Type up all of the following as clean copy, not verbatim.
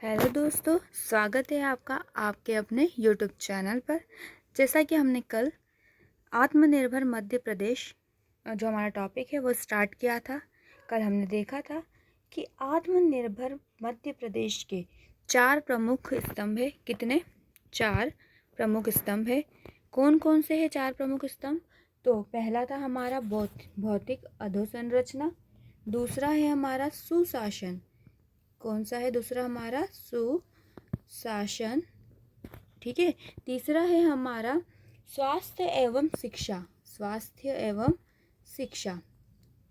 Hello दोस्तों, स्वागत है आपका आपके अपने यूट्यूब चैनल पर। जैसा कि हमने कल आत्मनिर्भर मध्य प्रदेश जो हमारा टॉपिक है वो स्टार्ट किया था। कल हमने देखा था कि आत्मनिर्भर मध्य प्रदेश के 4 प्रमुख स्तंभ है। कितने? 4 प्रमुख स्तंभ है। कौन कौन से हैं 4 प्रमुख स्तंभ? तो पहला था हमारा भौतिक अधोसंरचना, दूसरा है हमारा सुशासन। कौन सा है दूसरा? हमारा सुशासन। ठीक है। तीसरा है हमारा स्वास्थ्य एवं शिक्षा, स्वास्थ्य एवं शिक्षा।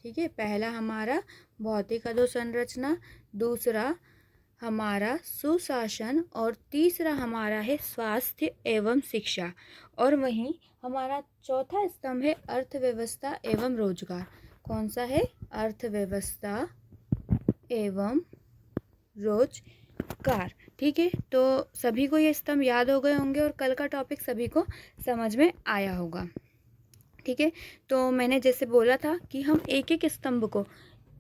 ठीक है। पहला हमारा भौतिक अधोसंरचना, दूसरा हमारा सुशासन और तीसरा हमारा है स्वास्थ्य एवं शिक्षा। और वहीं हमारा चौथा स्तंभ है अर्थव्यवस्था एवं रोजगार। कौन सा है? अर्थव्यवस्था एवं रोजगार। ठीक है। तो सभी को ये स्तंभ याद हो गए होंगे और कल का टॉपिक सभी को समझ में आया होगा। ठीक है। तो मैंने जैसे बोला था कि हम एक एक स्तंभ को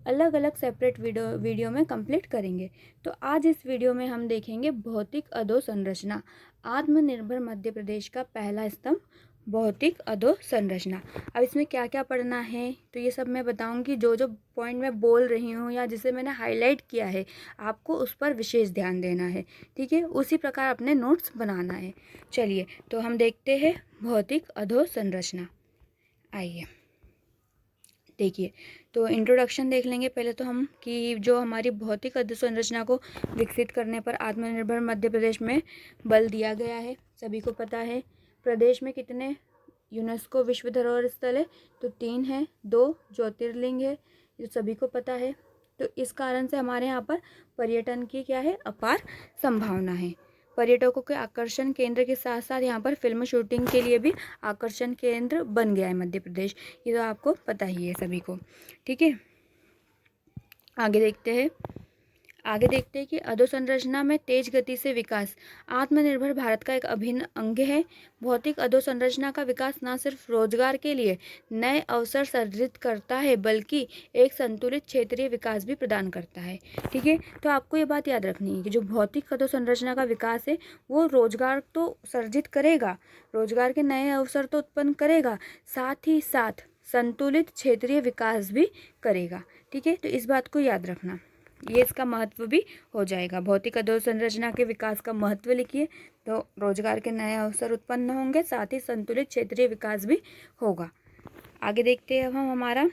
अलग अलग सेपरेट वीडियो में कंप्लीट करेंगे। तो आज इस वीडियो में हम देखेंगे भौतिक अधोसंरचना, आत्मनिर्भर मध्य प्रदेश का पहला स्तंभ भौतिक अधोसंरचना। अब इसमें क्या क्या पढ़ना है तो ये सब मैं बताऊंगी। जो जो पॉइंट मैं बोल रही हूँ या जिसे मैंने हाईलाइट किया है आपको उस पर विशेष ध्यान देना है। ठीक है। उसी प्रकार अपने नोट्स बनाना है। चलिए तो हम देखते हैं भौतिक अधोसंरचना। आइए देखिए, तो इंट्रोडक्शन देख लेंगे पहले तो हम कि जो हमारी भौतिक अधोसंरचना को विकसित करने पर आत्मनिर्भर मध्य प्रदेश में बल दिया गया है। सभी को पता है। प्रदेश में कितने यूनेस्को विश्व धरोहर स्थल है? तो 3 है। 2 ज्योतिर्लिंग है, ये सभी को पता है। तो इस कारण से हमारे यहाँ पर पर्यटन की क्या है? अपार संभावना है। पर्यटकों के आकर्षण केंद्र के साथ साथ यहाँ पर फिल्म शूटिंग के लिए भी आकर्षण केंद्र बन गया है मध्य प्रदेश। ये तो आपको पता ही है सभी को। ठीक है। आगे देखते हैं कि अधोसंरचना में तेज गति से विकास आत्मनिर्भर भारत का एक अभिन्न अंग है। भौतिक अधोसंरचना का विकास न सिर्फ रोजगार के लिए नए अवसर सृजित करता है बल्कि एक संतुलित क्षेत्रीय विकास भी प्रदान करता है। ठीक है। तो आपको ये बात याद रखनी है कि जो भौतिक अधोसंरचना का विकास है वो रोजगार तो सर्जित करेगा, रोजगार के नए अवसर तो उत्पन्न करेगा, साथ ही साथ संतुलित क्षेत्रीय विकास भी करेगा। ठीक है। तो इस बात को याद रखना, ये इसका महत्व भी हो जाएगा। भौतिक अधोसंरचना के विकास का महत्व लिखिए तो रोजगार के नए अवसर उत्पन्न होंगे, साथ ही संतुलित क्षेत्रीय विकास भी होगा। आगे देखते हैं अब हम हमारा।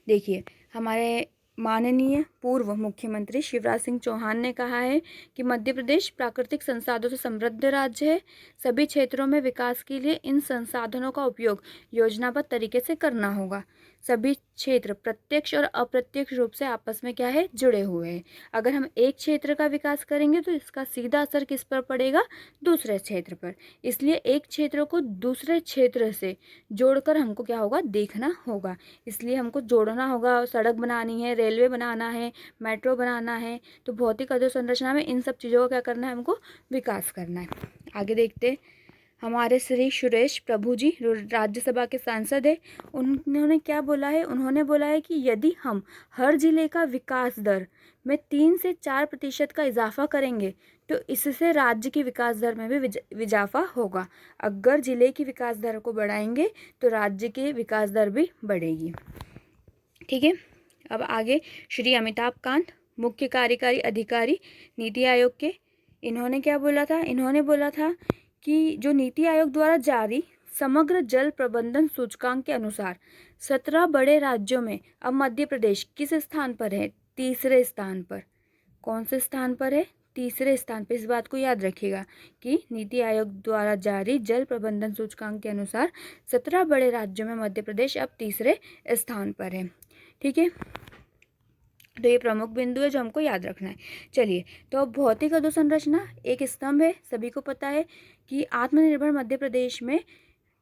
देखिए, हमारे माननीय पूर्व मुख्यमंत्री शिवराज सिंह चौहान ने कहा है कि मध्य प्रदेश प्राकृतिक संसाधनों से समृद्ध राज्य है। सभी क्षेत्रों में विकास के लिए इन संसाधनों का उपयोग योजनाबद्ध तरीके से करना होगा। सभी क्षेत्र प्रत्यक्ष और अप्रत्यक्ष रूप से आपस में क्या है? जुड़े हुए हैं। अगर हम एक क्षेत्र का विकास करेंगे तो इसका सीधा असर किस पर पड़ेगा? दूसरे क्षेत्र पर। इसलिए एक क्षेत्र को दूसरे क्षेत्र से जोड़कर हमको क्या होगा? देखना होगा। इसलिए हमको जोड़ना होगा। सड़क बनानी है, रेलवे बनाना है, मेट्रो बनाना है। तो भौतिक अधोसंरचना में इन सब चीज़ों का क्या करना है? हमको विकास करना है। आगे देखते हैं। हमारे श्री सुरेश प्रभु जी राज्यसभा के सांसद है। उन्होंने क्या बोला है? उन्होंने बोला है कि यदि हम हर जिले का विकास दर में 3 से 4% का इजाफा करेंगे तो इससे राज्य की विकास दर में भी इजाफा होगा। अगर जिले की विकास दर को बढ़ाएंगे तो राज्य की विकास दर भी बढ़ेगी। ठीक है। अब आगे श्री अमिताभ कांत, मुख्य कार्यकारी अधिकारी नीति आयोग के, इन्होंने क्या बोला था? इन्होंने बोला था कि जो नीति आयोग द्वारा जारी समग्र जल प्रबंधन सूचकांक के अनुसार 17 बड़े राज्यों में अब मध्य प्रदेश किस स्थान पर है? तीसरे स्थान पर। कौन से स्थान पर है? तीसरे स्थान पर। इस बात को याद रखिएगा कि नीति आयोग द्वारा जारी जल प्रबंधन सूचकांक के अनुसार 17 बड़े राज्यों में मध्य प्रदेश अब तीसरे स्थान पर है। ठीक है। तो ये प्रमुख बिंदु है जो हमको याद रखना है। चलिए, तो अब भौतिक अधोसंरचना एक स्तंभ है। सभी को पता है कि आत्मनिर्भर मध्य प्रदेश में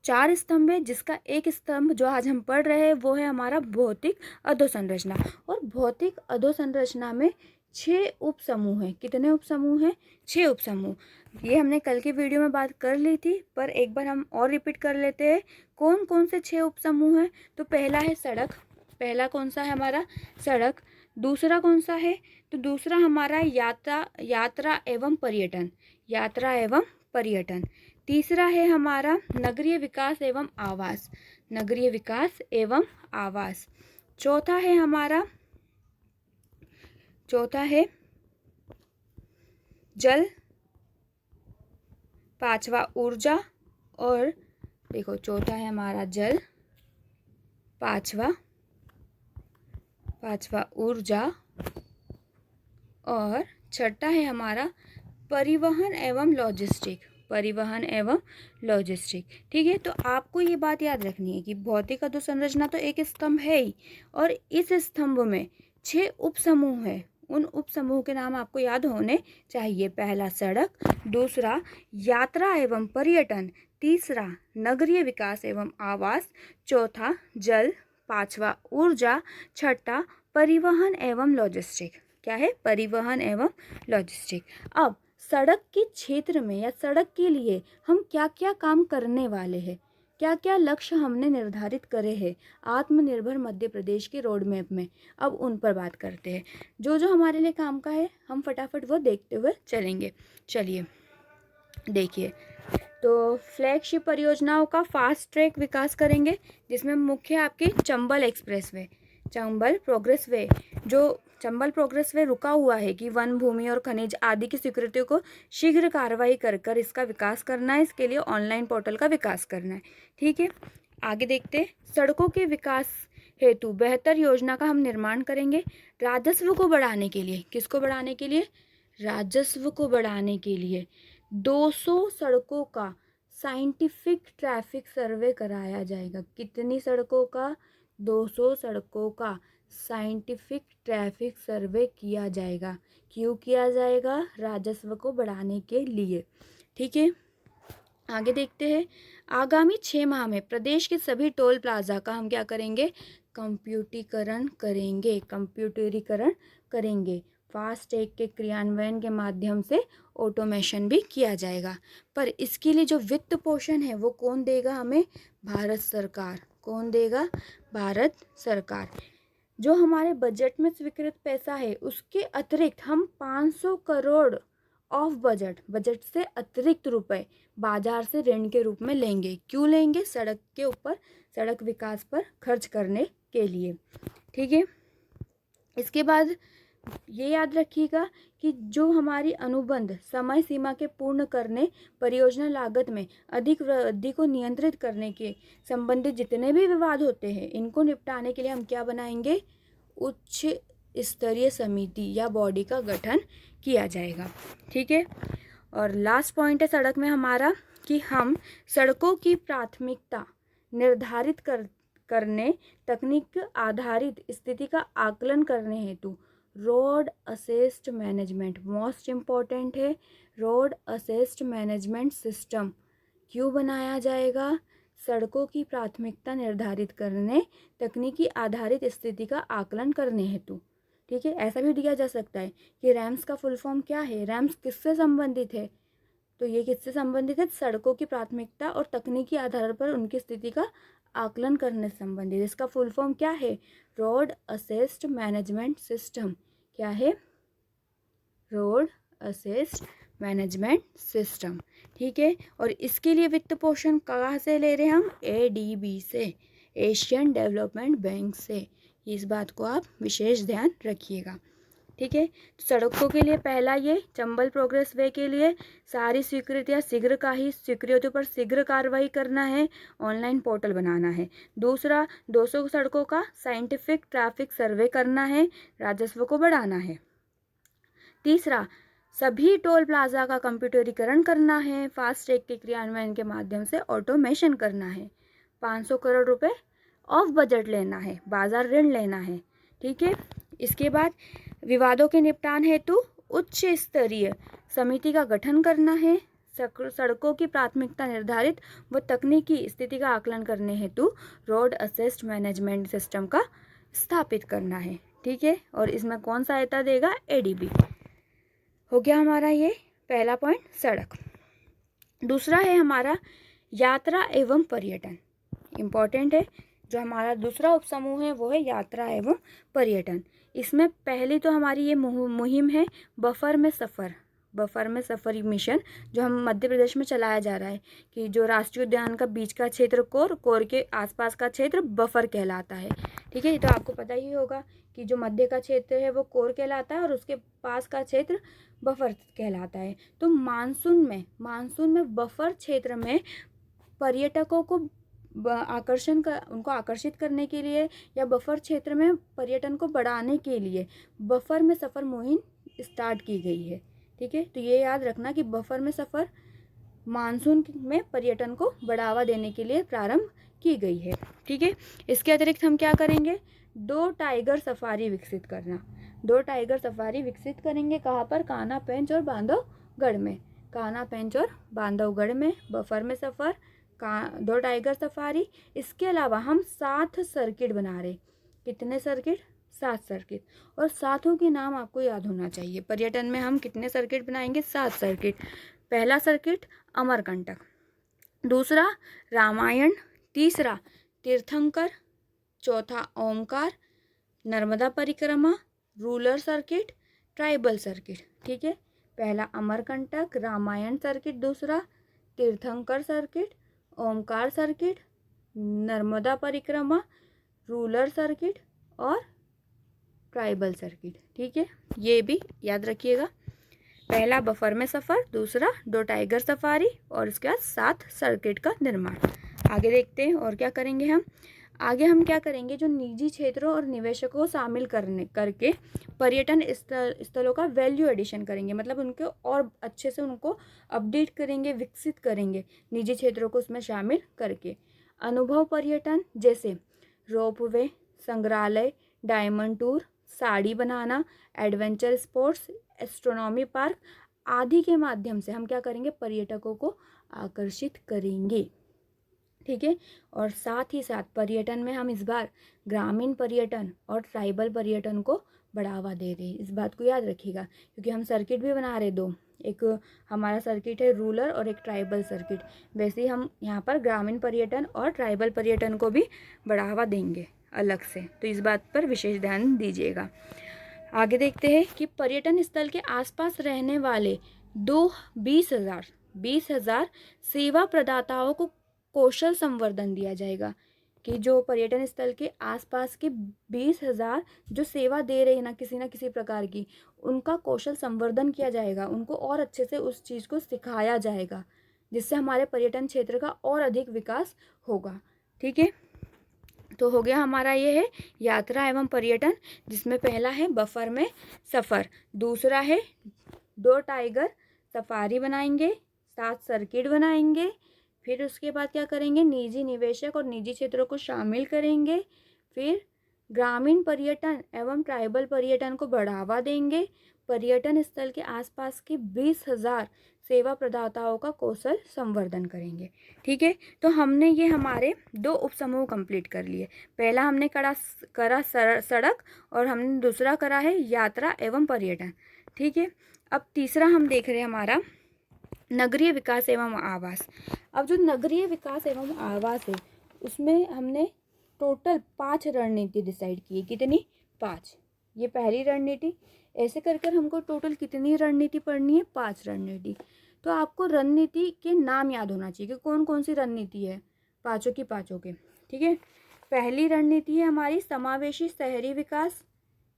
4 स्तंभ है, जिसका एक स्तंभ जो आज हम पढ़ रहे हैं वो है हमारा भौतिक अधोसंरचना। और भौतिक अधोसंरचना में 6 उप समूह हैं। कितने उप समूह हैं? 6 उप समूह। ये हमने कल की वीडियो में बात कर ली थी, पर एक बार हम और रिपीट कर लेते हैं। कौन कौन से 6 उप समूह हैं? तो पहला है सड़क। पहला कौन सा है हमारा? सड़क। दूसरा कौन सा है? तो दूसरा हमारा यात्रा एवं पर्यटन, यात्रा एवं पर्यटन। तीसरा है हमारा नगरीय विकास एवं आवास, नगरीय विकास एवं आवास। चौथा है हमारा, चौथा है जल, पांचवा ऊर्जा, और देखो चौथा है हमारा जल, पांचवा ऊर्जा, और छठा है हमारा परिवहन एवं लॉजिस्टिक, परिवहन एवं लॉजिस्टिक। ठीक है, तो आपको ये बात याद रखनी है कि भौतिक अधोसंरचना तो एक स्तंभ है ही, और इस स्तंभ में 6 उपसमूह है। उन उपसमूह के नाम आपको याद होने चाहिए। पहला सड़क, दूसरा यात्रा एवं पर्यटन, तीसरा नगरीय विकास एवं आवास, चौथा जल, पांचवा ऊर्जा, छठा परिवहन एवं लॉजिस्टिक। क्या है? परिवहन एवं लॉजिस्टिक। अब सड़क के क्षेत्र में या सड़क के लिए हम क्या क्या काम करने वाले हैं, क्या क्या लक्ष्य हमने निर्धारित करे हैं आत्मनिर्भर मध्य प्रदेश के रोड मैप में, अब उन पर बात करते हैं। जो जो हमारे लिए काम का है हम फटाफट वो देखते हुए चलेंगे। चलिए देखिए, तो फ्लैगशिप परियोजनाओं का फास्ट ट्रैक विकास करेंगे, जिसमें मुख्य आपकी Chambal expressway, Chambal progress way, जो चंबल प्रोग्रेस वे रुका हुआ है कि वन भूमि और खनिज आदि की स्वीकृतियों को शीघ्र कार्रवाई कर इसका विकास करना है। इसके लिए ऑनलाइन पोर्टल का विकास करना है। ठीक है, आगे देखते हैं। सड़कों के विकास हेतु बेहतर योजना का हम निर्माण करेंगे। राजस्व को बढ़ाने के लिए, किसको बढ़ाने के लिए? राजस्व को बढ़ाने के लिए 200 सड़कों का साइंटिफिक ट्रैफिक सर्वे कराया जाएगा। कितनी सड़कों का? 200 सड़कों का साइंटिफिक ट्रैफिक सर्वे किया जाएगा। क्यों किया जाएगा? राजस्व को बढ़ाने के लिए। ठीक है, आगे देखते हैं। आगामी 6 माह में प्रदेश के सभी टोल प्लाजा का हम क्या करेंगे? कंप्यूटरीकरण करेंगे, कंप्यूटरीकरण करेंगे। फास्टैग के क्रियान्वयन के माध्यम से ऑटोमेशन भी किया जाएगा। पर इसके लिए जो वित्त पोषण है वो कौन देगा हमें? भारत सरकार। कौन देगा? भारत सरकार। जो हमारे बजट में स्वीकृत पैसा है उसके अतिरिक्त हम 500 करोड़ ऑफ बजट से अतिरिक्त रुपए बाजार से ऋण के रूप में लेंगे। क्यों लेंगे? सड़क के ऊपर, सड़क विकास पर खर्च करने के लिए। ठीक है, इसके बाद ये याद रखिएगा कि जो हमारी अनुबंध समय सीमा के पूर्ण करने, परियोजना लागत में अधिक वृद्धि को नियंत्रित करने के संबंधित जितने भी विवाद होते हैं, इनको निपटाने के लिए हम क्या बनाएंगे? उच्च स्तरीय समिति या बॉडी का गठन किया जाएगा। ठीक है, और लास्ट पॉइंट है सड़क में हमारा कि हम सड़कों की प्राथमिकता निर्धारित करने, तकनीक आधारित स्थिति का आकलन करने हेतु road assist management, most important है, रोड असिस्ट मैनेजमेंट सिस्टम क्यों बनाया जाएगा? सड़कों की प्राथमिकता निर्धारित करने, तकनीकी आधारित स्थिति का आकलन करने हेतु। ठीक है, ऐसा भी दिया जा सकता है कि रैम्स का फुल फॉर्म क्या है, रैम्स किससे संबंधित है? तो ये किससे संबंधित है? सड़कों की प्राथमिकता और तकनीकी आधार पर उनकी स्थिति का आकलन करने से संबंधित। इसका फुल फॉर्म क्या है? Road assist management system. क्या है? Road assist management system. ठीक है, और इसके लिए वित्त पोषण कहाँ से ले रहे हैं हम? ADB से, एशियन डेवलपमेंट बैंक से। इस बात को आप विशेष ध्यान रखिएगा। ठीक है, तो सड़कों के लिए पहला ये चंबल प्रोग्रेस वे के लिए सारी स्वीकृतियाँ शीघ्र का ही, स्वीकृतियों पर शीघ्र कार्रवाई करना है, ऑनलाइन पोर्टल बनाना है। दूसरा 200 सड़कों का साइंटिफिक ट्रैफिक सर्वे करना है, राजस्व को बढ़ाना है। तीसरा सभी टोल प्लाजा का कंप्यूटरीकरण करना है, फास्टैग के क्रियान्वयन के माध्यम से ऑटोमेशन करना है। 500 करोड़ रुपए ऑफ बजट लेना है, बाजार ऋण लेना है। ठीक है, इसके बाद विवादों के निपटान हेतु उच्च स्तरीय समिति का गठन करना है, सड़कों की प्राथमिकता निर्धारित व तकनीकी स्थिति का आकलन करने हेतु रोड असिस्ट मैनेजमेंट सिस्टम का स्थापित करना है। ठीक है, और इसमें कौन सहायता देगा? ADB। हो गया हमारा ये पहला पॉइंट सड़क। दूसरा है हमारा यात्रा एवं पर्यटन, इम्पॉर्टेंट है। जो हमारा दूसरा उपसमूह है वो है यात्रा एवं पर्यटन। इसमें पहली तो हमारी ये मुहिम है बफर में सफ़र मिशन, जो हम मध्य प्रदेश में चलाया जा रहा है कि जो राष्ट्रीय उद्यान का बीच का क्षेत्र कोर के आसपास का क्षेत्र बफर कहलाता है। ठीक है, तो आपको पता ही होगा कि जो मध्य का क्षेत्र है वो कोर कहलाता है और उसके पास का क्षेत्र बफर कहलाता है। तो मानसून में बफर क्षेत्र में पर्यटकों को उनको आकर्षित करने के लिए या बफर क्षेत्र में पर्यटन को बढ़ाने के लिए बफर में सफ़र मुहिम स्टार्ट की गई है। ठीक है, तो ये याद रखना कि बफर में सफ़र मानसून में पर्यटन को बढ़ावा देने के लिए प्रारंभ की गई है। ठीक है, इसके अतिरिक्त हम क्या करेंगे, 2 टाइगर सफारी विकसित करना। 2 टाइगर सफारी विकसित करेंगे कहाँ पर, कान्हा पेंच और बांधवगढ़ में। कान्हा पेंच और बांधवगढ़ में बफर में सफ़र, 2 टाइगर सफारी। इसके अलावा हम 7 सर्किट बना रहे। कितने सर्किट, 7 सर्किट। और सातों के नाम आपको याद होना चाहिए। पर्यटन में हम कितने सर्किट बनाएंगे, 7 सर्किट। पहला सर्किट अमरकंटक, दूसरा रामायण, तीसरा तीर्थंकर, चौथा ओमकार, नर्मदा परिक्रमा, रूलर सर्किट, ट्राइबल सर्किट। ठीक है, पहला अमरकंटक, रामायण सर्किट, दूसरा तीर्थंकर सर्किट, ओमकार सर्किट, नर्मदा परिक्रमा, रूलर सर्किट और ट्राइबल सर्किट। ठीक है, ये भी याद रखिएगा। पहला बफर में सफ़र, दूसरा 2 टाइगर सफारी और उसके बाद 7 सर्किट का निर्माण। आगे देखते हैं और क्या करेंगे हम। आगे हम क्या करेंगे, जो निजी क्षेत्रों और निवेशकों को शामिल करके पर्यटन स्थलों का वैल्यू एडिशन करेंगे, मतलब उनके और अच्छे से उनको अपडेट करेंगे, विकसित करेंगे निजी क्षेत्रों को उसमें शामिल करके। अनुभव पर्यटन जैसे रोपवे, संग्रहालय, डायमंड टूर, साड़ी बनाना, एडवेंचर स्पोर्ट्स, एस्ट्रोनॉमी पार्क आदि के माध्यम से हम क्या करेंगे, पर्यटकों को आकर्षित करेंगे। ठीक है, और साथ ही साथ पर्यटन में हम इस बार ग्रामीण पर्यटन और ट्राइबल पर्यटन को बढ़ावा दे रहे हैं। इस बात को याद रखिएगा, क्योंकि हम सर्किट भी बना रहे 2, एक हमारा सर्किट है रूरल और एक ट्राइबल सर्किट। वैसे ही हम यहाँ पर ग्रामीण पर्यटन और ट्राइबल पर्यटन को भी बढ़ावा देंगे अलग से, तो इस बात पर विशेष ध्यान दीजिएगा। आगे देखते हैं कि पर्यटन स्थल के आसपास रहने वाले 20,000 सेवा प्रदाताओं को कौशल संवर्धन दिया जाएगा। कि जो पर्यटन स्थल के आसपास के 20,000 जो सेवा दे रहे हैं ना किसी प्रकार की, उनका कौशल संवर्धन किया जाएगा, उनको और अच्छे से उस चीज़ को सिखाया जाएगा, जिससे हमारे पर्यटन क्षेत्र का और अधिक विकास होगा। ठीक है, तो हो गया हमारा ये है यात्रा एवं पर्यटन, जिसमें पहला है बफर में सफ़र, दूसरा है 2 टाइगर सफारी बनाएंगे, 7 सर्किट बनाएंगे, फिर उसके बाद क्या करेंगे, निजी निवेशक और निजी क्षेत्रों को शामिल करेंगे, फिर ग्रामीण पर्यटन एवं ट्राइबल पर्यटन को बढ़ावा देंगे, पर्यटन स्थल के आसपास के 20,000 सेवा प्रदाताओं का कौशल संवर्धन करेंगे। ठीक है, तो हमने ये हमारे 2 उपसमूह कंप्लीट कर लिए। पहला हमने करा सड़क और हमने दूसरा करा है यात्रा एवं पर्यटन। ठीक है, अब तीसरा हम देख रहे हैं हमारा नगरीय विकास एवं आवास। अब जो नगरीय विकास एवं आवास है उसमें हमने टोटल 5 रणनीति डिसाइड की है। कितनी, 5। ये पहली रणनीति। ऐसे कर हमको टोटल कितनी रणनीति पढ़नी है, 5 रणनीति। तो आपको रणनीति के नाम याद होना चाहिए कि कौन कौन सी रणनीति है, पाँचों के। ठीक है, पहली रणनीति है हमारी समावेशी शहरी विकास।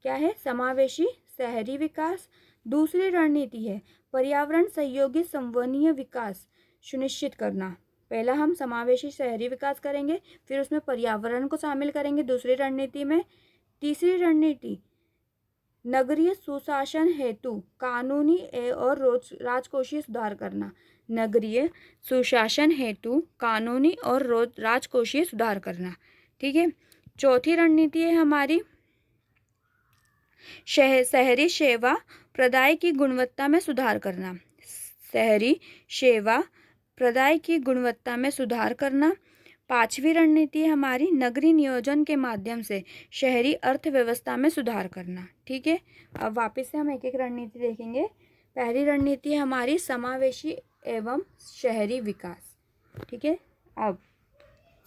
क्या है, समावेशी शहरी विकास। दूसरी रणनीति है पर्यावरण सहयोगी संवहनीय विकास सुनिश्चित करना। पहला हम समावेशी शहरी विकास करेंगे, फिर उसमें पर्यावरण को शामिल करेंगे दूसरी रणनीति में। तीसरी रणनीति नगरीय सुशासन हेतु कानूनी और राजकोषीय सुधार करना। नगरीय सुशासन हेतु कानूनी और राजकोषीय सुधार करना। ठीक है, चौथी रणनीति है हमारी शहरी सेवा प्रदाय की गुणवत्ता में सुधार करना। शहरी सेवा प्रदाय की गुणवत्ता में सुधार करना। पांचवी रणनीति है हमारी नगरीय नियोजन के माध्यम से शहरी अर्थव्यवस्था में सुधार करना। ठीक है, अब वापस से हम एक एक रणनीति देखेंगे। पहली रणनीति है हमारी समावेशी एवं शहरी विकास। ठीक है, अब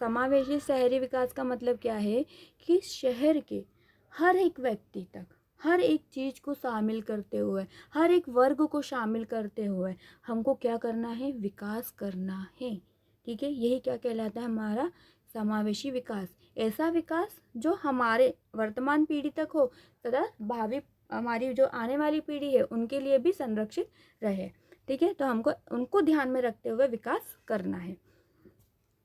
समावेशी शहरी विकास का मतलब क्या है कि शहर के हर एक व्यक्ति तक, हर एक चीज़ को शामिल करते हुए, हर एक वर्ग को शामिल करते हुए हमको क्या करना है, विकास करना है। ठीक है, यही क्या कहलाता है, हमारा समावेशी विकास। ऐसा विकास जो हमारे वर्तमान पीढ़ी तक हो तथा भावी हमारी जो आने वाली पीढ़ी है उनके लिए भी संरक्षित रहे। ठीक है, तो हमको उनको ध्यान में रखते हुए विकास करना है।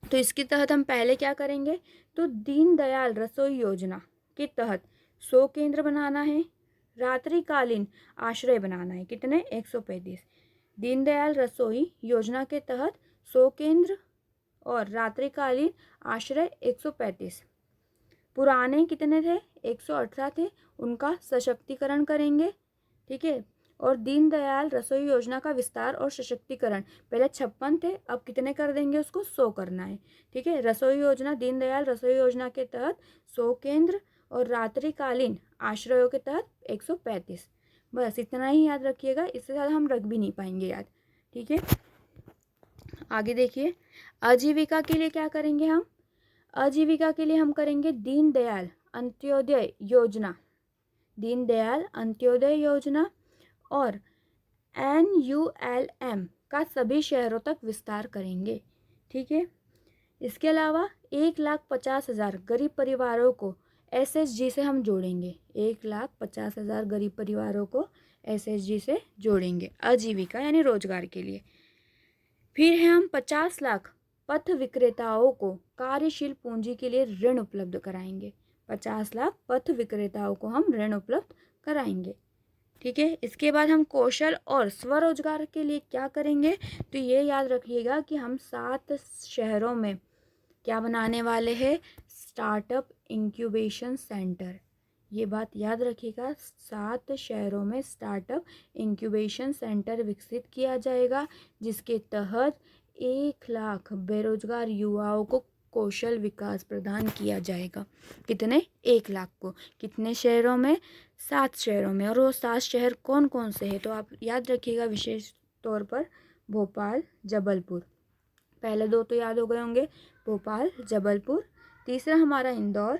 तो इसके तहत हम पहले क्या करेंगे, तो दीनदयाल रसोई योजना के तहत 100 केंद्र बनाना है, रात्रिकालीन आश्रय बनाना है। कितने, 135। दीनदयाल रसोई योजना के तहत 100 केंद्र और रात्रिकालीन आश्रय 135। पुराने कितने थे, 118 थे, उनका सशक्तिकरण करेंगे। ठीक है, और दीनदयाल रसोई योजना का विस्तार और सशक्तिकरण, पहले 56 थे, अब कितने कर देंगे, उसको 100 करना है। ठीक है, रसोई योजना, दीनदयाल रसोई योजना के तहत 100 केंद्र और रात्रिकालीन आश्रयों के तहत 135। बस इतना ही याद रखिएगा, इससे ज़्यादा हम रख भी नहीं पाएंगे याद। ठीक है, आगे देखिए, आजीविका के लिए क्या करेंगे हम, आजीविका के लिए हम करेंगे दीनदयाल अंत्योदय योजना, दीनदयाल अंत्योदय योजना और NULM का सभी शहरों तक विस्तार करेंगे। ठीक है, इसके अलावा 1,50,000 गरीब परिवारों को SHG से हम जोड़ेंगे, 1,50,000 गरीब परिवारों को SHG से जोड़ेंगे आजीविका यानी रोजगार के लिए। फिर है हम 50 लाख पथ विक्रेताओं को कार्यशील पूंजी के लिए ऋण उपलब्ध कराएंगे, 50 लाख पथ विक्रेताओं को हम ऋण उपलब्ध कराएंगे। ठीक है, इसके बाद हम कौशल और स्वरोजगार के लिए क्या करेंगे, तो ये याद रखिएगा कि हम 7 शहरों में क्या बनाने वाले हैं, स्टार्टअप इंक्यूबेशन सेंटर। ये बात याद रखिएगा, 7 शहरों में स्टार्टअप इंक्यूबेशन सेंटर विकसित किया जाएगा, जिसके तहत 1 लाख बेरोजगार युवाओं को कौशल विकास प्रदान किया जाएगा। कितने, 1 लाख को। कितने शहरों में, 7 शहरों में। और वो 7 शहर कौन कौन से हैं, तो आप याद रखिएगा विशेष तौर पर भोपाल, जबलपुर। पहले 2 तो याद हो गए होंगे, भोपाल, जबलपुर। तीसरा हमारा इंदौर,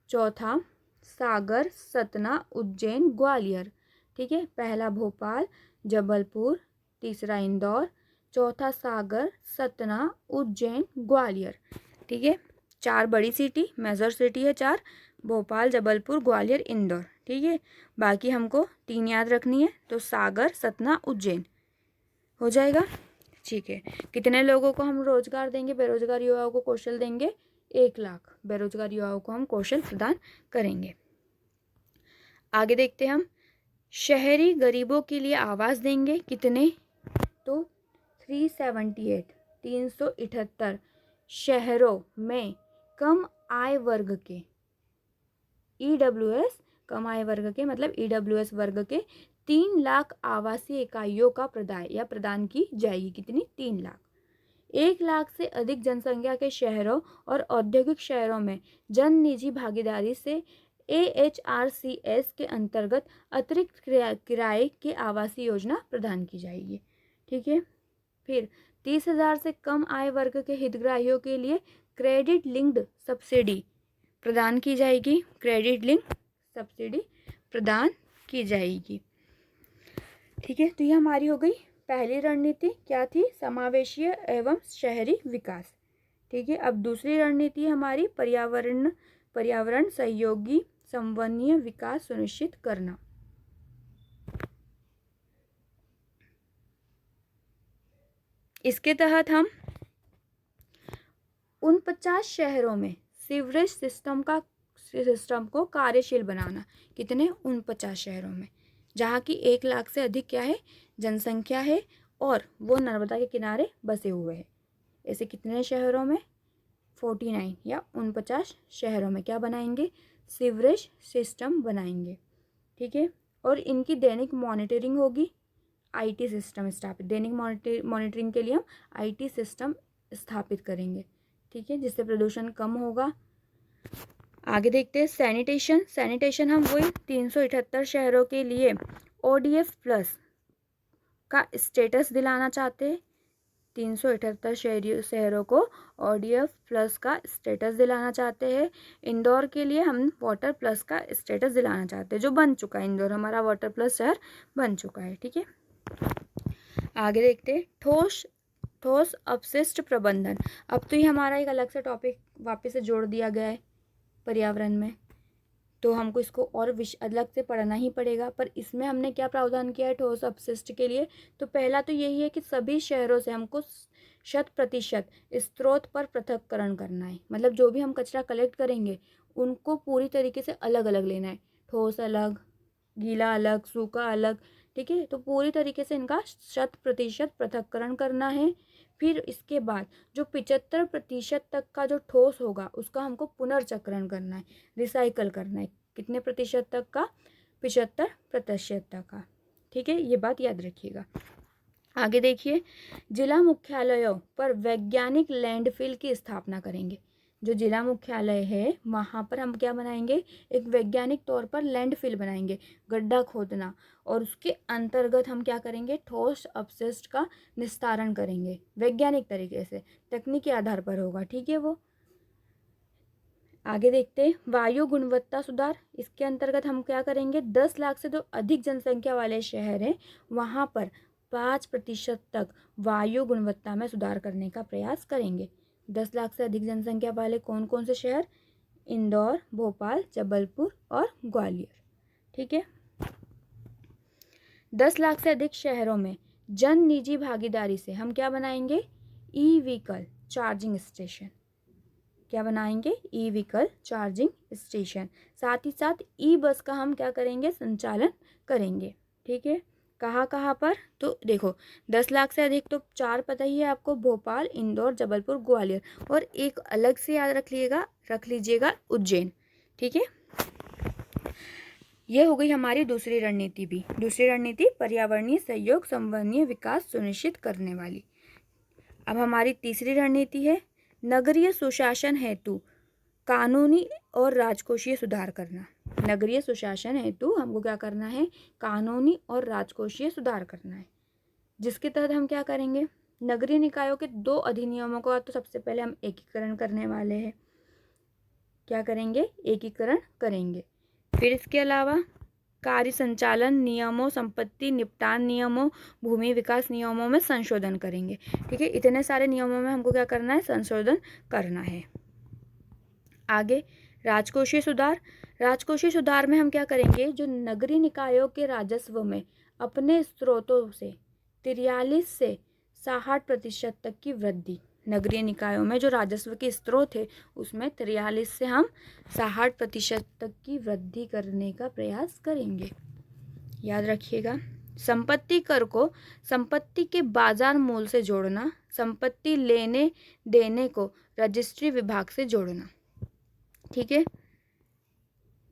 चौथा सागर, सतना, उज्जैन, ग्वालियर। ठीक है, पहला भोपाल, जबलपुर, तीसरा इंदौर, चौथा सागर, सतना, उज्जैन, ग्वालियर। ठीक है, 4 बड़ी सिटी, मेजर सिटी है 4, भोपाल, जबलपुर, ग्वालियर, इंदौर। ठीक है, बाकी हमको 3 याद रखनी है, तो सागर, सतना, उज्जैन हो जाएगा। ठीक है, कितने लोगों को हम रोजगार देंगे, बेरोजगार युवाओं को कौशल देंगे, 1 लाख बेरोजगार युवाओं को हम कौशल प्रदान करेंगे। आगे देखते हैं हम, शहरी गरीबों के लिए आवास देंगे। कितने, तो 378 शहरों में कम आय वर्ग के EWS, कम आय वर्ग के मतलब EWS वर्ग के 3 लाख आवासीय इकाइयों का प्रदान की जाएगी। कितनी, 3 लाख। 1 लाख से अधिक जनसंख्या के शहरों और औद्योगिक शहरों में जन निजी भागीदारी से AHRCS के अंतर्गत अतिरिक्त किराए के आवासीय योजना प्रदान की जाएगी। ठीक है, फिर 30,000 से कम आय वर्ग के हितग्राहियों के लिए क्रेडिट लिंक्ड सब्सिडी प्रदान की जाएगी, क्रेडिट लिंक सब्सिडी प्रदान की जाएगी। ठीक है, तो ये हमारी हो गई पहली रणनीति, क्या थी, समावेशीय एवं शहरी विकास। ठीक है, अब दूसरी रणनीति हमारी पर्यावरण सहयोगी संवहनीय विकास सुनिश्चित करना। इसके तहत हम 49 शहरों में सीवरेज सिस्टम को कार्यशील बनाना। कितने, 49 शहरों में, जहाँ की 1 लाख से अधिक क्या है, जनसंख्या है और वो नर्मदा के किनारे बसे हुए हैं। ऐसे कितने शहरों में, 49 या 49 शहरों में क्या बनाएंगे, सीवरेज सिस्टम बनाएंगे। ठीक है, और इनकी दैनिक मॉनिटरिंग होगी, IT सिस्टम स्थापित, दैनिक मॉनिटरिंग के लिए हम IT सिस्टम स्थापित करेंगे। ठीक है, जिससे प्रदूषण कम होगा। आगे देखते हैं सैनिटेशन हम वही 378 शहरों के लिए ODF+ का स्टेटस दिलाना चाहते हैं। 378 शहरों को ODF प्लस का स्टेटस दिलाना चाहते हैं। इंदौर के लिए हम वाटर प्लस का स्टेटस दिलाना चाहते हैं, जो बन चुका है। इंदौर हमारा वाटर प्लस शहर बन चुका है। ठीक है, आगे देखते हैं ठोस अपशिष्ट प्रबंधन। अब तो ये हमारा एक अलग से टॉपिक वापस से जोड़ दिया गया है पर्यावरण में, तो हमको इसको और अलग से पढ़ना ही पड़ेगा। पर इसमें हमने क्या प्रावधान किया है ठोस अपशिष्ट के लिए? तो पहला तो यही है कि सभी शहरों से हमको 100% स्रोत पर पृथक्करण करना है। मतलब जो भी हम कचरा कलेक्ट करेंगे उनको पूरी तरीके से अलग अलग लेना है। ठोस अलग, गीला अलग, सूखा अलग। ठीक है, तो पूरी तरीके से इनका 100% पृथक्करण करना है। फिर इसके बाद जो 75% तक का जो ठोस होगा उसका हमको पुनर्चक्रण करना है, रिसाइकल करना है। कितने प्रतिशत तक का? 75% तक का। ठीक है, ये बात याद रखिएगा। आगे देखिए, जिला मुख्यालयों पर वैज्ञानिक लैंडफिल की स्थापना करेंगे। जो जिला मुख्यालय है वहाँ पर हम क्या बनाएंगे? एक वैज्ञानिक तौर पर लैंडफिल बनाएंगे, गड्ढा खोदना, और उसके अंतर्गत हम क्या करेंगे? ठोस अपशिष्ट का निस्तारण करेंगे वैज्ञानिक तरीके से, तकनीकी आधार पर होगा। ठीक है, वो आगे देखते हैं। वायु गुणवत्ता सुधार, इसके अंतर्गत हम क्या करेंगे? 10 लाख से जो अधिक जनसंख्या वाले शहर हैं वहाँ पर 5% तक वायु गुणवत्ता में सुधार करने का प्रयास करेंगे। 10 लाख से अधिक जनसंख्या वाले कौन कौन से शहर? इंदौर, भोपाल, जबलपुर और ग्वालियर। ठीक है, 10 लाख से अधिक शहरों में जन निजी भागीदारी से हम क्या बनाएंगे? E vehicle charging station. क्या बनाएंगे? E vehicle charging station. साथ ही साथ ई बस का हम क्या करेंगे? संचालन करेंगे। ठीक है, कहाँ कहाँ पर? तो देखो 10 लाख से अधिक तो 4 पता ही है आपको, भोपाल, इंदौर, जबलपुर, ग्वालियर, और एक अलग से याद रख लीजिएगा उज्जैन। ठीक है, ये हो गई हमारी दूसरी रणनीति भी। दूसरी रणनीति पर्यावरणीय सहयोग संवहनीय विकास सुनिश्चित करने वाली। अब हमारी तीसरी रणनीति है नगरीय सुशासन हेतु कानूनी और राजकोषीय सुधार करना। नगरीय सुशासन हेतु हमको क्या करना है? कानूनी और राजकोषीय सुधार करना है, जिसके तहत हम क्या करेंगे? नगरीय निकायों के 2 अधिनियमों का तो सबसे पहले हम एकीकरण करने वाले हैं। क्या करेंगे? एकीकरण करेंगे। फिर इसके अलावा कार्य संचालन नियमों, संपत्ति निपटान नियमों, भूमि विकास नियमों में संशोधन करेंगे। ठीक है, इतने सारे नियमों में हमको क्या करना है? संशोधन करना है। आगे राजकोषीय सुधार। राजकोषीय सुधार में हम क्या करेंगे? जो नगरीय निकायों के राजस्व में अपने स्रोतों से 43 से 60% तक की वृद्धि। नगरीय निकायों में जो राजस्व के स्रोत है उसमें 43 से हम 60% तक की वृद्धि करने का प्रयास करेंगे। याद रखिएगा। संपत्ति कर को संपत्ति के बाजार मूल्य से जोड़ना, संपत्ति लेने देने को रजिस्ट्री विभाग से जोड़ना। ठीक है,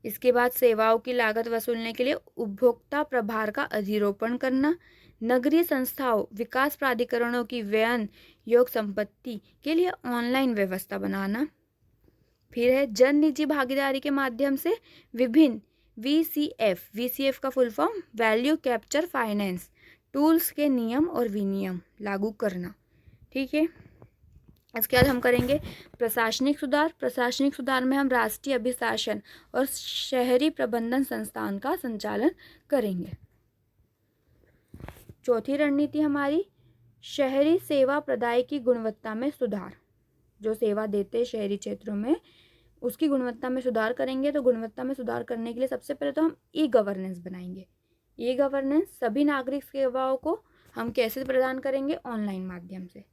इसके बाद सेवाओं की लागत वसूलने के लिए उपभोक्ता प्रभार का अधिरोपण करना, नगरीय संस्थाओं विकास प्राधिकरणों की व्ययन योग संपत्ति के लिए ऑनलाइन व्यवस्था बनाना। फिर है जन निजी भागीदारी के माध्यम से विभिन्न VCF का full form value capture finance tools के नियम और विनियम लागू करना। ठीक है, इसके बाद हम करेंगे प्रशासनिक सुधार। प्रशासनिक सुधार में हम राष्ट्रीय अभिशासन और शहरी प्रबंधन संस्थान का संचालन करेंगे। चौथी रणनीति हमारी शहरी सेवा प्रदाय की गुणवत्ता में सुधार। जो सेवा देते शहरी क्षेत्रों में उसकी गुणवत्ता में सुधार करेंगे। तो गुणवत्ता में सुधार करने के लिए सबसे पहले तो हम ई गवर्नेंस बनाएंगे। ई गवर्नेंस सभी नागरिक सेवाओं को हम कैसे प्रदान करेंगे? ऑनलाइन माध्यम से।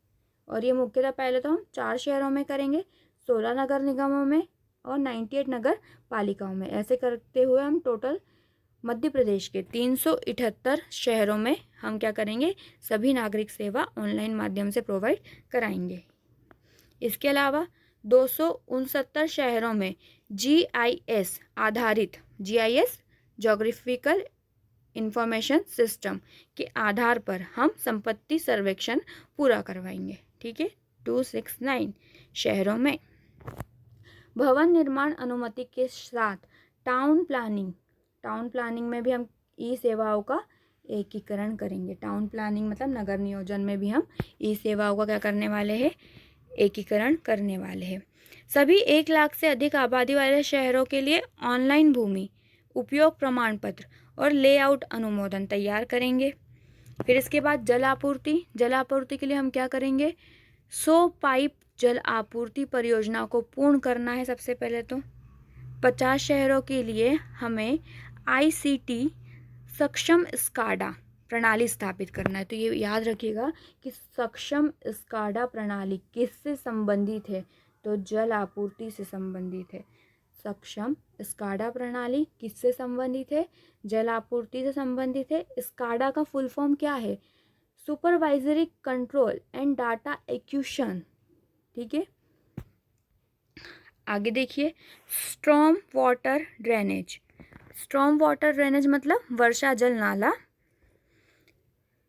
और ये मुख्यतः पहले तो हम 4 शहरों में करेंगे, 16 नगर निगमों में और 98 नगर पालिकाओं में। ऐसे करते हुए हम टोटल मध्य प्रदेश के 378 शहरों में हम क्या करेंगे? सभी नागरिक सेवा ऑनलाइन माध्यम से प्रोवाइड कराएंगे। इसके अलावा 269 शहरों में GIS आधारित ज्योग्राफिकल इंफॉर्मेशन सिस्टम के आधार पर हम संपत्ति सर्वेक्षण पूरा करवाएंगे। ठीक है, 269 शहरों में। भवन निर्माण अनुमति के साथ टाउन प्लानिंग में भी हम ई सेवाओं का एकीकरण करेंगे। टाउन प्लानिंग मतलब नगर नियोजन में भी हम ई सेवाओं का क्या करने वाले हैं, एकीकरण करने वाले हैं। सभी 1 लाख से अधिक आबादी वाले शहरों के लिए ऑनलाइन भूमि उपयोग प्रमाण पत्र और लेआउट अनुमोदन तैयार करेंगे। फिर इसके बाद जल आपूर्ति, जल आपूर्ति के लिए हम क्या करेंगे, 100 पाइप जल आपूर्ति परियोजना को पूर्ण करना है। सबसे पहले तो 50 शहरों के लिए हमें ICT सक्षम स्काडा प्रणाली स्थापित करना है। तो ये याद रखिएगा कि सक्षम स्काडा प्रणाली किससे संबंधित है, तो जल आपूर्ति से संबंधित है। सक्षम स्काडा प्रणाली किससे संबंधित है, जल आपूर्ति से संबंधित है। स्काडा का फुल फॉर्म क्या है, सुपरवाइजरी कंट्रोल एंड डाटा एक्यूशन। ठीक है, आगे देखिए, storm water drainage. Storm water drainage मतलब वर्षा जल नाला।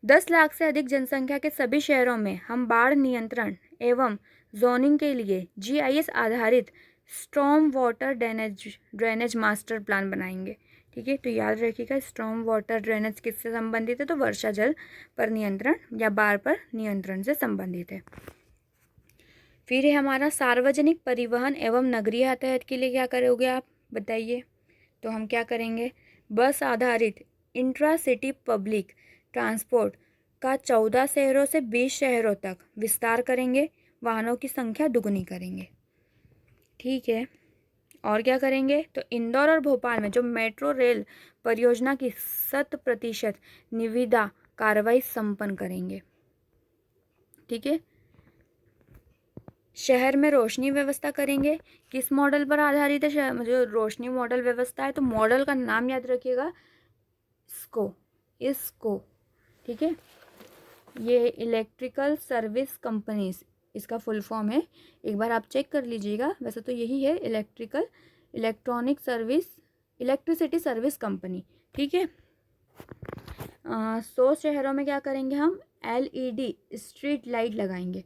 10 लाख से अधिक जनसंख्या के सभी शहरों में हम बाढ़ नियंत्रण एवं जोनिंग के लिए GIS आधारित storm water drainage master plan बनाएंगे। ठीक है, तो याद रखिएगा स्ट्रॉम वाटर ड्रेनेज किससे संबंधित है, तो वर्षा जल पर नियंत्रण या बाढ़ पर नियंत्रण से संबंधित है। फिर है हमारा सार्वजनिक परिवहन एवं नगरीय यातायात के लिए क्या करोगे आप बताइए। तो हम क्या करेंगे, बस आधारित इंट्रा सिटी पब्लिक ट्रांसपोर्ट का 14 शहरों से 20 शहरों तक विस्तार करेंगे, वाहनों की संख्या दुगुनी करेंगे। ठीक है, और क्या करेंगे, तो इंदौर और भोपाल में जो मेट्रो रेल परियोजना की 100% निविदा कार्रवाई संपन्न करेंगे। ठीक है, शहर में रोशनी व्यवस्था करेंगे। किस मॉडल पर आधारित है शहर जो रोशनी मॉडल व्यवस्था है, तो मॉडल का नाम याद रखिएगा, इसको। ठीक है, ये इलेक्ट्रिकल सर्विस कंपनीज इसका फुल फॉर्म है, एक बार आप चेक कर लीजिएगा। वैसे तो यही है, इलेक्ट्रिसिटी सर्विस कंपनी। ठीक है, 100 शहरों में क्या करेंगे, हम LED स्ट्रीट लाइट लगाएंगे।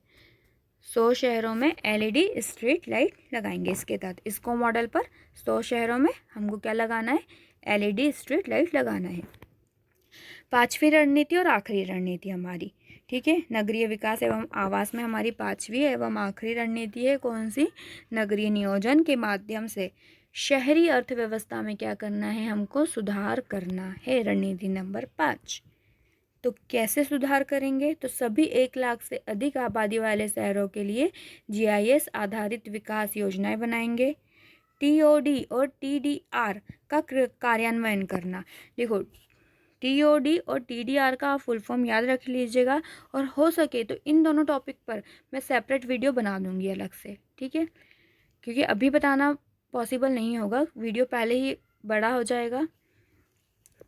100 शहरों में LED स्ट्रीट लाइट लगाएंगे। इसके तहत इसको मॉडल पर 100 शहरों में हमको क्या लगाना है, LED स्ट्रीट लाइट लगाना है। 5वीं रणनीति और आखिरी रणनीति हमारी, ठीक है, नगरीय विकास एवं आवास में हमारी 5वीं एवं आखिरी रणनीति है कौन सी, नगरीय नियोजन के माध्यम से शहरी अर्थव्यवस्था में क्या करना है, हमको सुधार करना है। रणनीति नंबर 5। तो कैसे सुधार करेंगे, तो सभी 1 लाख से अधिक आबादी वाले शहरों के लिए GIS आधारित विकास योजनाएं बनाएंगे। TOD और TDR का कार्यान्वयन करना। देखो, TOD और TDR का फुल फॉर्म याद रख लीजिएगा, और हो सके तो इन दोनों टॉपिक पर मैं सेपरेट वीडियो बना दूंगी अलग से। ठीक है, क्योंकि अभी बताना पॉसिबल नहीं होगा, वीडियो पहले ही बड़ा हो जाएगा।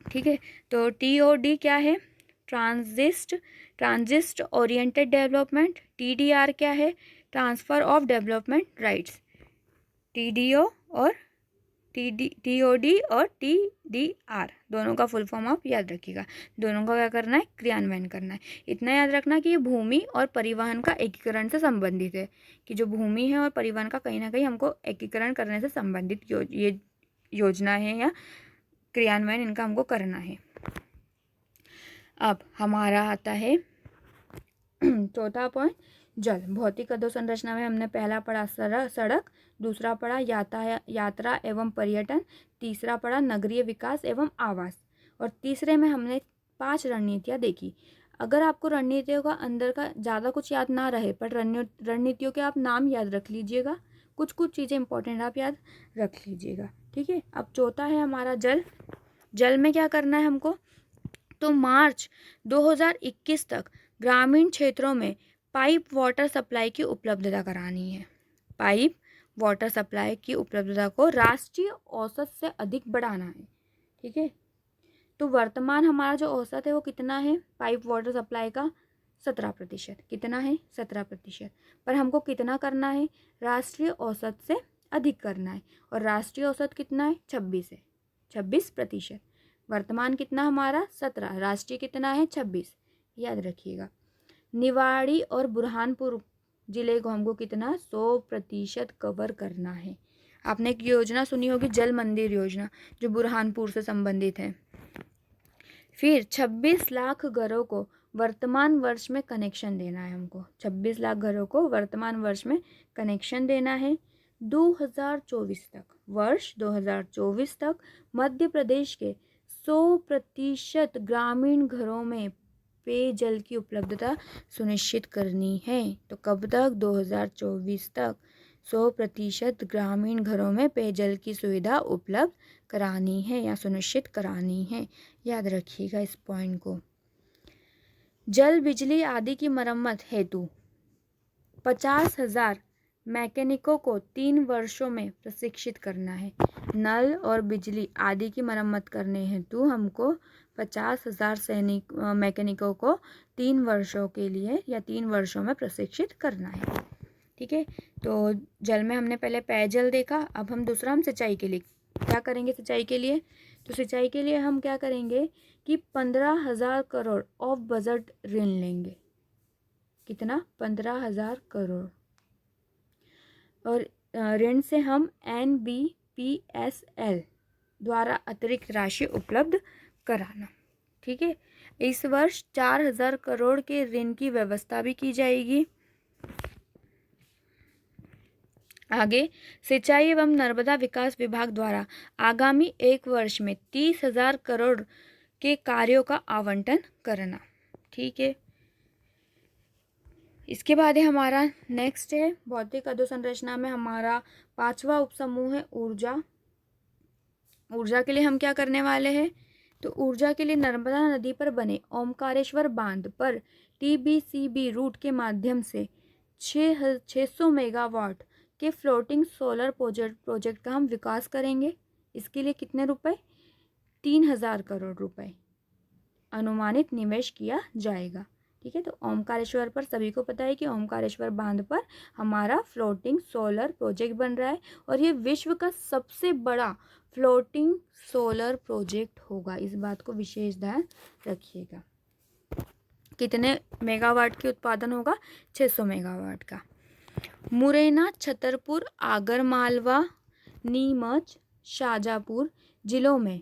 ठीक है, तो TOD क्या है, ट्रांजिस्ट ओरिएंटेड डेवलपमेंट। TDR क्या है, transfer of development rights. TOD और TDR दोनों का फुल फॉर्म आप याद रखिएगा, दोनों का क्या करना है, क्रियान्वयन करना है। इतना याद रखना कि ये भूमि और परिवहन का एकीकरण से संबंधित है, कि जो भूमि है और परिवहन का कहीं ना कहीं हमको एकीकरण करने से संबंधित ये योजना है या क्रियान्वयन इनका हमको करना है। अब हमारा आता है चौथा पॉइंट, जल। भौतिक अधोसंरचना में हमने पहला पढ़ा सड़क, दूसरा पढ़ा यात्रा एवं पर्यटन, तीसरा पढ़ा नगरीय विकास एवं आवास, और तीसरे में हमने 5 रणनीतियाँ देखी। अगर आपको रणनीतियों का अंदर का ज़्यादा कुछ याद ना रहे, पर रणनीतियों के आप नाम याद रख लीजिएगा, कुछ चीज़ें इंपॉर्टेंट आप याद रख लीजिएगा। ठीक है, अब चौथा है हमारा जल। जल में क्या करना है हमको, तो मार्च 2021 तक ग्रामीण क्षेत्रों में पाइप वाटर सप्लाई की उपलब्धता करानी है। पाइप वाटर सप्लाई की उपलब्धता को राष्ट्रीय औसत से अधिक बढ़ाना है। ठीक है, तो वर्तमान हमारा जो औसत है वो कितना है, पाइप वाटर सप्लाई का 17%। कितना है, 17%। पर हमको कितना करना है, राष्ट्रीय औसत से अधिक करना है, और राष्ट्रीय औसत कितना है, 26 है, 26%। वर्तमान कितना हमारा 17, राष्ट्रीय कितना है 26, याद रखिएगा। निवाड़ी और बुरहानपुर जिले को हमको कितना 100% कवर करना है। आपने एक योजना सुनी होगी, जल मंदिर योजना, जो बुरहानपुर से संबंधित है। फिर 26 लाख घरों को वर्तमान वर्ष में कनेक्शन देना है हमको। 26 लाख घरों को वर्तमान वर्ष में कनेक्शन देना है। 2024 तक, वर्ष 2024 तक मध्य प्रदेश के 100% ग्रामीण घरों में पेयजल की उपलब्धता सुनिश्चित करनी है। तो कब तक? 2024 तक 100% ग्रामीण घरों में पेयजल की सुविधा उपलब्ध करानी है या सुनिश्चित करानी है। याद रखिएगा इस पॉइंट को। जल, बिजली आदि की मरम्मत हेतु 50,000 मैकेनिकों को 3 वर्षों में प्रशिक्षित करना है। नल और बिजली आदि की मरम्मत करने हेतु हमको 50,000 मैकेनिकों को 3 वर्षों के लिए या 3 वर्षों में प्रशिक्षित करना है। ठीक है, तो जल में हमने पहले पेयजल देखा, अब हम दूसरा हम सिंचाई के लिए क्या करेंगे। सिंचाई के लिए, तो सिंचाई के लिए हम क्या करेंगे कि 15,000 करोड़ ऑफ बजट ऋण लेंगे। कितना? 15,000 करोड़। और ऋण से हम NBPSL द्वारा अतिरिक्त राशि उपलब्ध कराना। ठीक है, इस वर्ष 4,000 करोड़ के ऋण की व्यवस्था भी की जाएगी। आगे, सिंचाई एवं नर्मदा विकास विभाग द्वारा आगामी 1 वर्ष में 30,000 करोड़ के कार्यों का आवंटन करना। ठीक है, इसके बाद है हमारा नेक्स्ट है भौतिक अधोसंरचना में हमारा 5वां उपसमूह है ऊर्जा। ऊर्जा के लिए हम क्या करने वाले हैं, तो ऊर्जा के लिए नर्मदा नदी पर बने ओमकारेश्वर बांध पर TBCB रूट के माध्यम से 600 मेगावाट के फ्लोटिंग सोलर प्रोजेक्ट का हम विकास करेंगे। इसके लिए कितने रुपए? 3,000 करोड़ रुपए अनुमानित निवेश किया जाएगा। ठीक है, तो ओमकारेश्वर पर सभी को पता है कि ओमकारेश्वर बांध पर हमारा फ्लोटिंग सोलर प्रोजेक्ट बन रहा है और ये विश्व का सबसे बड़ा फ्लोटिंग सोलर प्रोजेक्ट होगा। इस बात को विशेष ध्यान रखिएगा। कितने मेगावाट की उत्पादन होगा? 600 मेगावाट का। मुरैना, छतरपुर, आगरमालवा, नीमच, शाजापुर जिलों में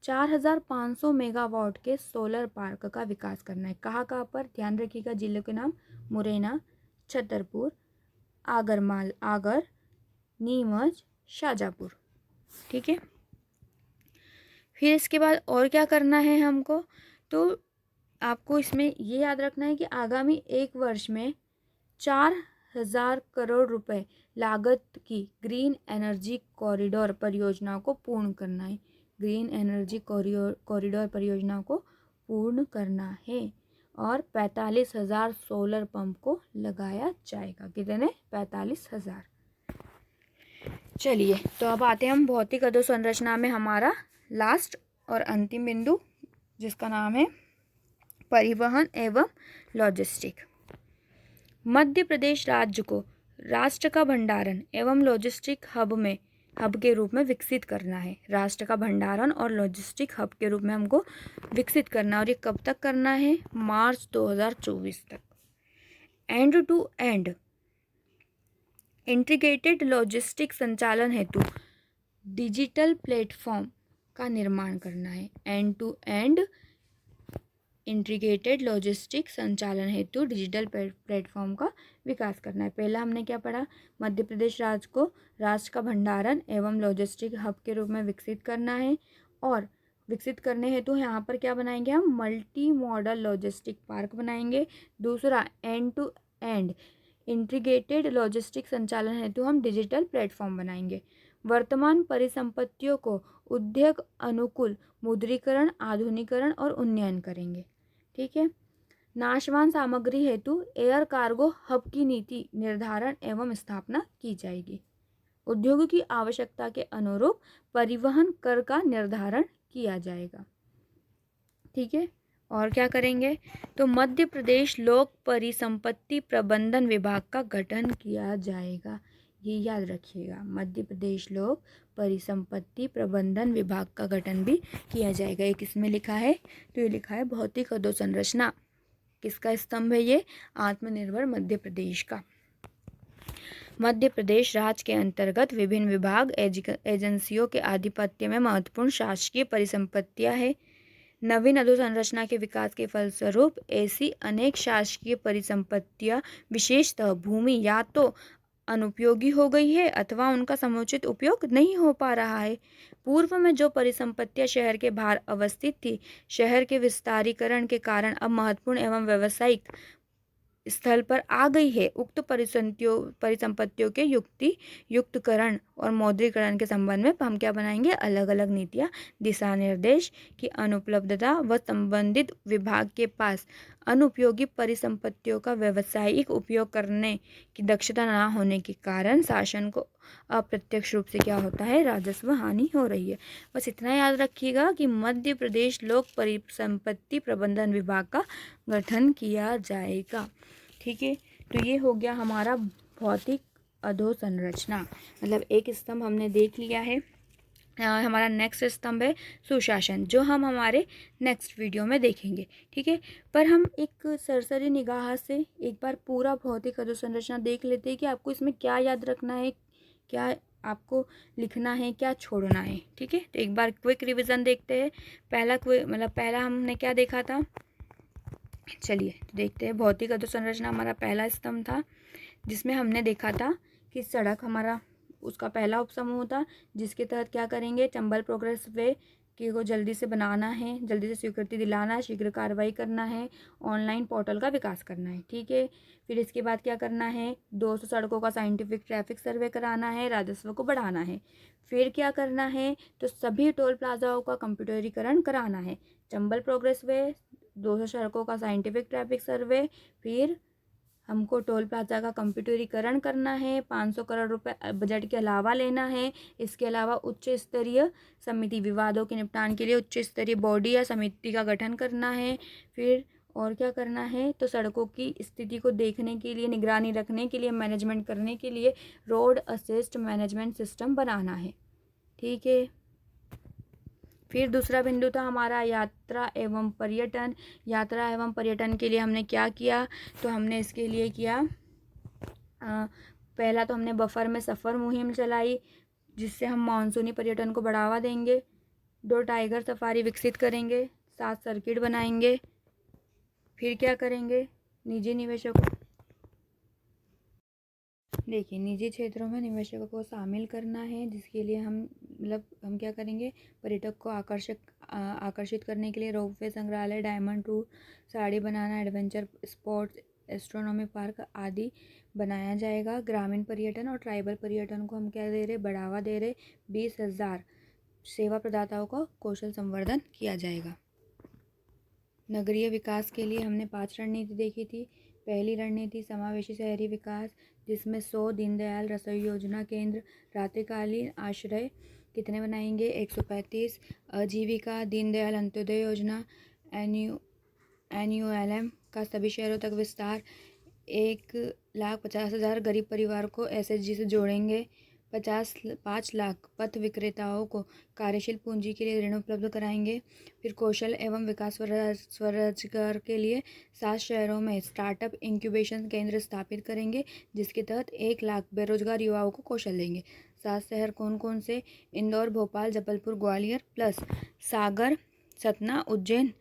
4,500 मेगावाट के सोलर पार्क का विकास करना है। कहाँ कहाँ पर? ध्यान रखिएगा जिलों के नाम, मुरैना, छतरपुर, आगर, नीमच, शाजापुर। ठीक है, फिर इसके बाद और क्या करना है हमको, तो आपको इसमें ये याद रखना है कि आगामी 1 वर्ष में 4,000 करोड़ रुपए लागत की ग्रीन एनर्जी कॉरिडोर परियोजना को पूर्ण करना है। ग्रीन एनर्जी कॉरिडोर परियोजना को पूर्ण करना है और 45,000 सोलर पंप को लगाया जाएगा। कितने? 45,000। चलिए, तो अब आते हैं हम भौतिक अधोसंरचना में हमारा लास्ट और अंतिम बिंदु, जिसका नाम है परिवहन एवं लॉजिस्टिक। मध्य प्रदेश राज्य को राष्ट्र का भंडारण एवं लॉजिस्टिक हब के रूप में विकसित करना है। राष्ट्र का भंडारण और लॉजिस्टिक हब के रूप में हमको विकसित करना है। और ये कब तक करना है? मार्च 2024 तक। End to end integrated logistic संचालन हेतु डिजिटल प्लेटफॉर्म का निर्माण करना है। End to end integrated logistic संचालन हेतु डिजिटल प्लेटफॉर्म का विकास करना है। पहला हमने क्या पढ़ा? मध्य प्रदेश राज्य को राष्ट्र का भंडारण एवं लॉजिस्टिक हब के रूप में विकसित करना है। और विकसित करने हेतु यहाँ पर क्या बनाएंगे हम? मल्टी मॉडल लॉजिस्टिक पार्क बनाएंगे। दूसरा, end to end integrated logistic संचालन हेतु हम डिजिटल प्लेटफॉर्म बनाएंगे। वर्तमान परिसंपत्तियों को उद्योग अनुकूल मुद्रीकरण, आधुनिकीकरण और उन्नयन करेंगे। ठीक है, नाशवान सामग्री हेतु एयर कार्गो हब की नीति निर्धारण एवं स्थापना की जाएगी। उद्योग की आवश्यकता के अनुरूप परिवहन कर का निर्धारण किया जाएगा। ठीक है, और क्या करेंगे? तो मध्य प्रदेश लोक परिसंपत्ति प्रबंधन विभाग का गठन किया जाएगा। ये याद रखिएगा, मध्य प्रदेश लोक परिसंपत्ति प्रबंधन विभाग का गठन भी किया जाएगा। एक इसमें लिखा है, तो ये लिखा है भौतिक अधोसंरचना। किसका स्तंभ है ये? आत्मनिर्भर मध्य प्रदेश का। मध्य प्रदेश राज्य के अंतर्गत विभिन्न विभाग एजेंसियों के आधिपत्य में महत्वपूर्ण शासकीय परिसंपत्तियां है। नवीन अधोसंरचना के विकास के फलस्वरूप ऐसी अनेक शासकीय परिसंपत्तियां विशेषतः भूमि या तो अनुपयोगी हो गई है अथवा उनका समुचित उपयोग नहीं हो पा रहा है। पूर्व में जो परिसंपत्तियां शहर के बाहर अवस्थित थी, शहर के विस्तारीकरण के कारण अब महत्वपूर्ण एवं व्यावसायिक स्थल पर आ गई है। उक्त परिसंपत्तियों के युक्तकरण और मौद्रीकरण के संबंध में हम क्या बनाएंगे, अलग अलग नीतियां, दिशा निर्देश की अनुपलब्धता व संबंधित विभाग के पास अनुपयोगी परिसंपत्तियों का व्यावसायिक उपयोग करने की दक्षता न होने के कारण शासन को अप्रत्यक्ष रूप से क्या होता है, राजस्व हानि हो रही है। बस इतना याद रखिएगा कि मध्य प्रदेश लोक परिसंपत्ति प्रबंधन विभाग का गठन किया जाएगा। ठीक है, तो ये हो गया हमारा भौतिक अधोसंरचना, मतलब एक स्तंभ हमने देख लिया है। हमारा नेक्स्ट स्तंभ है सुशासन, जो हम हमारे नेक्स्ट वीडियो में देखेंगे। ठीक है, पर हम एक सरसरी निगाह से एक बार पूरा भौतिक अधोसंरचना देख लेते हैं कि आपको इसमें क्या याद रखना है, क्या आपको लिखना है, क्या छोड़ना है। ठीक है, तो एक बार क्विक रिवीजन देखते हैं। पहला हमने क्या देखा था, चलिए देखते हैं। भौतिक अधोसंरचना हमारा पहला स्तंभ था, जिसमें हमने देखा था कि सड़क हमारा उसका पहला उपसमूह था, जिसके तहत क्या करेंगे, चंबल प्रोग्रेस वे को जल्दी से बनाना है, जल्दी से स्वीकृति दिलाना है, शीघ्र कार्रवाई करना है, ऑनलाइन पोर्टल का विकास करना है। ठीक है, फिर इसके बाद क्या करना है, 200 सड़कों का साइंटिफिक ट्रैफिक सर्वे कराना है, राजस्व को बढ़ाना है। फिर क्या करना है, तो सभी टोल प्लाजाओं का कंप्यूटरीकरण कराना है, चंबल प्रोग्रेस वे, 200 सड़कों का साइंटिफिक ट्रैफिक सर्वे, फिर हमको टोल प्लाजा का कंप्यूटरीकरण करना है, 500 करोड़ रुपए बजट के अलावा लेना है। इसके अलावा उच्च स्तरीय समिति, विवादों के निपटान के लिए उच्च स्तरीय बॉडी या समिति का गठन करना है। फिर और क्या करना है, तो सड़कों की स्थिति को देखने के लिए, निगरानी रखने के लिए, मैनेजमेंट करने के लिए रोड असिस्ट मैनेजमेंट सिस्टम बनाना है। ठीक है, फिर दूसरा बिंदु था हमारा यात्रा एवं पर्यटन। यात्रा एवं पर्यटन के लिए हमने क्या किया, तो हमने इसके लिए किया, पहला तो हमने बफर में सफ़र मुहिम चलाई, जिससे हम मानसूनी पर्यटन को बढ़ावा देंगे। 2 टाइगर सफारी विकसित करेंगे, 7 सर्किट बनाएंगे। फिर क्या करेंगे, निजी निवेशकों, देखिए निजी क्षेत्रों में निवेशकों को शामिल करना है, जिसके लिए हम हम क्या करेंगे, पर्यटक को आकर्षित करने के लिए रोपवे, संग्रहालय, डायमंड टूर, साड़ी बनाना, एडवेंचर स्पॉट्स, एस्ट्रोनॉमी पार्क आदि बनाया जाएगा। ग्रामीण पर्यटन और ट्राइबल पर्यटन को हम क्या दे रहे, बढ़ावा दे रहे। 20,000 सेवा प्रदाताओं को कौशल संवर्धन किया जाएगा। नगरीय विकास के लिए हमने 5 रणनीति देखी थी। पहली रणनीति समावेशी शहरी विकास, जिसमें 100 दीनदयाल रसोई योजना केंद्र, रात्रिकालीन आश्रय कितने बनाएंगे, 135। आजीविका दीनदयाल अंत्योदय योजना, NULM का सभी शहरों तक विस्तार, 1,50,000 गरीब परिवार को SHG से जोड़ेंगे। 5 लाख पथ विक्रेताओं को कार्यशील पूंजी के लिए ऋण उपलब्ध कराएंगे। फिर कौशल एवं विकास स्वरोजगार के लिए 7 शहरों में स्टार्टअप इंक्यूबेशन केंद्र स्थापित करेंगे, जिसके तहत 1 लाख बेरोजगार युवाओं को कौशल देंगे। 7 शहर कौन कौन से, इंदौर, भोपाल, जबलपुर, ग्वालियर प्लस सागर, सतना, उज्जैन।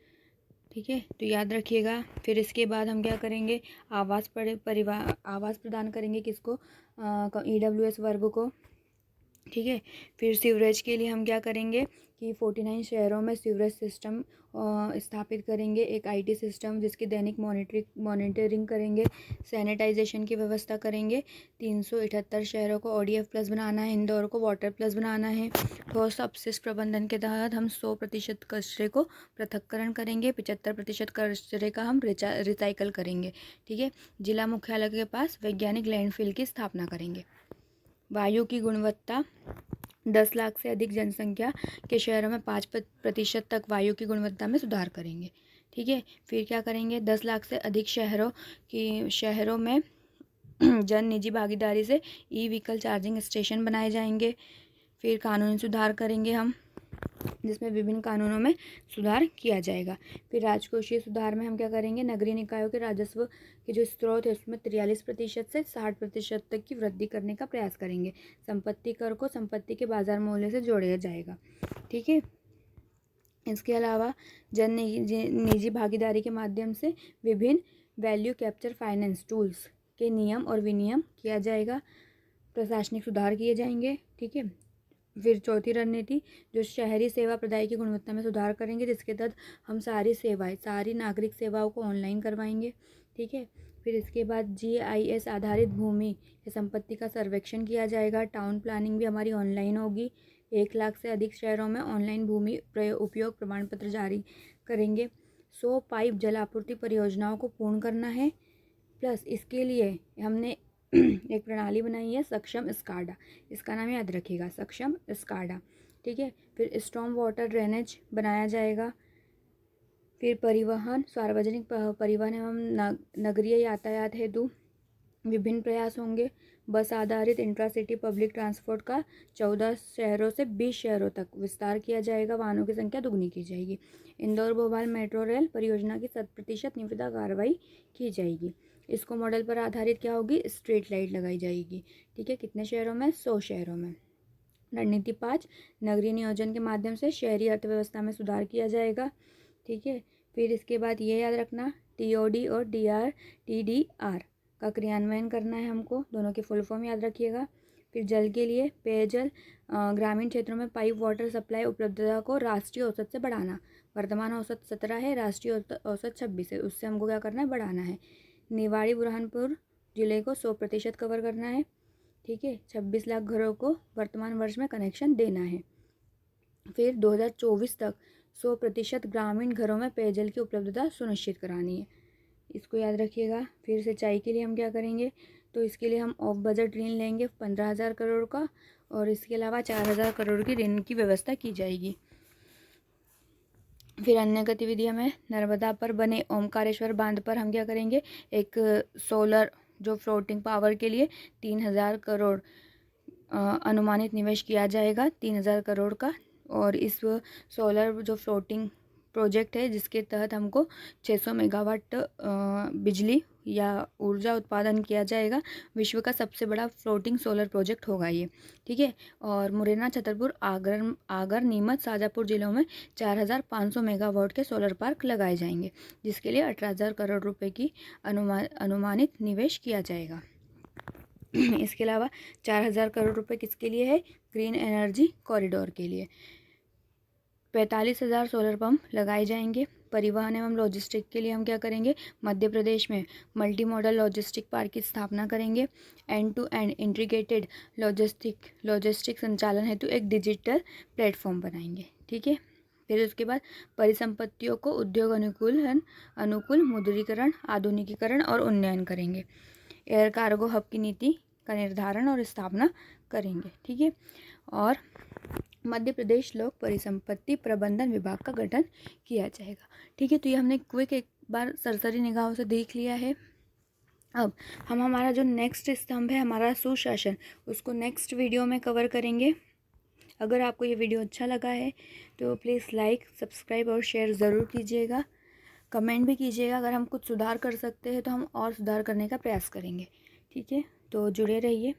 ठीक है, तो याद रखिएगा। फिर इसके बाद हम क्या करेंगे, आवास प्रदान करेंगे किसको, EWS वर्ग को। ठीक है, फिर सीवरेज के लिए हम क्या करेंगे कि 49 शहरों में सीवरेज सिस्टम स्थापित करेंगे, एक IT सिस्टम जिसकी दैनिक मॉनिटरिंग करेंगे, सैनिटाइजेशन की व्यवस्था करेंगे। 378 शहरों को ODF प्लस बनाना है, इंदौर को वाटर प्लस बनाना है। ठोस अपशिष्ट प्रबंधन के तहत हम 100% कचरे को पृथक्करण करेंगे, 75% कचरे का हम रिसाइकल करेंगे। ठीक है, जिला मुख्यालय के पास वैज्ञानिक लैंडफिल की स्थापना करेंगे। वायु की गुणवत्ता, 10 लाख से अधिक जनसंख्या के शहरों में 5% तक वायु की गुणवत्ता में सुधार करेंगे। ठीक है, फिर क्या करेंगे, 10 लाख से अधिक शहरों में जन निजी भागीदारी से ई-व्हीकल चार्जिंग स्टेशन बनाए जाएंगे। फिर कानूनी सुधार करेंगे हम, जिसमें विभिन्न कानूनों में सुधार किया जाएगा। फिर राजकोषीय सुधार में हम क्या करेंगे, नगरीय निकायों के राजस्व के जो स्रोत है उसमें 43% से 60% तक की वृद्धि करने का प्रयास करेंगे। संपत्ति कर को संपत्ति के बाजार मूल्य से जोड़ा जाएगा। ठीक है, इसके अलावा जन निजी भागीदारी के माध्यम से विभिन्न वैल्यू कैप्चर फाइनेंस टूल्स के नियम और विनियम किया जाएगा। प्रशासनिक सुधार किए जाएंगे। ठीक है। फिर चौथी रणनीति जो शहरी सेवा प्रदाय की गुणवत्ता में सुधार करेंगे, जिसके तहत हम सारी नागरिक सेवाओं को ऑनलाइन करवाएंगे। ठीक है। फिर इसके बाद GIS आधारित भूमि या संपत्ति का सर्वेक्षण किया जाएगा। टाउन प्लानिंग भी हमारी ऑनलाइन होगी। 1 लाख से अधिक शहरों में ऑनलाइन भूमि उपयोग प्रमाण पत्र जारी करेंगे। 100 पाइप जल आपूर्ति परियोजनाओं को पूर्ण करना है। प्लस इसके लिए हमने एक प्रणाली बनाई है, सक्षम स्काडा। इसका नाम याद रखिएगा, सक्षम स्काडा। ठीक है। फिर स्टॉर्म वाटर ड्रेनेज बनाया जाएगा। फिर परिवहन, सार्वजनिक परिवहन एवं नगरीय यातायात हेतु विभिन्न प्रयास होंगे। बस आधारित इंट्रासिटी पब्लिक ट्रांसपोर्ट का 14 शहरों से 20 शहरों तक विस्तार किया जाएगा। वाहनों की संख्या दुगनी की जाएगी। इंदौर भोपाल मेट्रो रेल परियोजना की 100% निविदा कार्रवाई की जाएगी। इसको मॉडल पर आधारित क्या होगी, स्ट्रीट लाइट लगाई जाएगी। ठीक है। कितने शहरों में, 100 शहरों में। रणनीति 5 नगरीय नियोजन के माध्यम से शहरी अर्थव्यवस्था में सुधार किया जाएगा। ठीक है। फिर इसके बाद ये याद रखना, TOD और TDR का क्रियान्वयन करना है हमको। दोनों के फुल फॉर्म याद रखिएगा। फिर जल के लिए पेयजल ग्रामीण क्षेत्रों में पाइप वाटर सप्लाई उपलब्धता को राष्ट्रीय औसत से बढ़ाना। वर्तमान औसत 17 है, राष्ट्रीय औसत 26 है। उससे हमको क्या करना है, बढ़ाना है। निवाड़ी बुरहानपुर जिले को 100% कवर करना है। ठीक है। 26 लाख घरों को वर्तमान वर्ष में कनेक्शन देना है। फिर 2024 तक 100% ग्रामीण घरों में पेयजल की उपलब्धता सुनिश्चित करानी है। इसको याद रखिएगा। फिर सिंचाई के लिए हम क्या करेंगे, तो इसके लिए हम ऑफ बजट ऋण लेंगे 15,000 करोड़ का, और इसके अलावा 4,000 करोड़ की ऋण की व्यवस्था की जाएगी। फिर अन्य गतिविधियों में नर्मदा पर बने ओमकारेश्वर बांध पर हम क्या करेंगे, एक सोलर जो फ्लोटिंग पावर के लिए 3,000 करोड़ अनुमानित निवेश किया जाएगा, 3,000 करोड़ का। और इस सोलर जो फ्लोटिंग प्रोजेक्ट है, जिसके तहत हमको 600 मेगावाट बिजली या ऊर्जा उत्पादन किया जाएगा। विश्व का सबसे बड़ा फ्लोटिंग सोलर प्रोजेक्ट होगा ये। ठीक है। और मुरैना, छतरपुर, आगर, नीमच, शाजापुर जिलों में 4,500 मेगावाट के सोलर पार्क लगाए जाएंगे, जिसके लिए 18,000 करोड़ रुपए की अनुमानित निवेश किया जाएगा। इसके अलावा 4,000 करोड़ रुपए किसके लिए है, ग्रीन एनर्जी कॉरिडोर के लिए। 45,000 सोलर पंप लगाए जाएंगे। परिवहन एवं लॉजिस्टिक के लिए हम क्या करेंगे, मध्य प्रदेश में मल्टी मॉडल लॉजिस्टिक पार्क की स्थापना करेंगे। End to end integrated logistic संचालन हेतु एक डिजिटल प्लेटफॉर्म बनाएंगे। ठीक है। फिर उसके बाद परिसंपत्तियों को उद्योग अनुकूल मुद्रीकरण, आधुनिकीकरण और उन्नयन करेंगे। एयर कार्गो हब की नीति का निर्धारण और स्थापना करेंगे। ठीक है। और मध्य प्रदेश लोक परिसंपत्ति प्रबंधन विभाग का गठन किया जाएगा। ठीक है। तो ये हमने क्विक एक बार सरसरी निगाहों से देख लिया है। अब हम हमारा जो नेक्स्ट स्तंभ है, हमारा सुशासन, उसको नेक्स्ट वीडियो में कवर करेंगे। अगर आपको ये वीडियो अच्छा लगा है तो प्लीज़ लाइक, सब्सक्राइब और शेयर ज़रूर कीजिएगा। कमेंट भी कीजिएगा। अगर हम कुछ सुधार कर सकते हैं तो हम और सुधार करने का प्रयास करेंगे। ठीक है। तो जुड़े रहिए।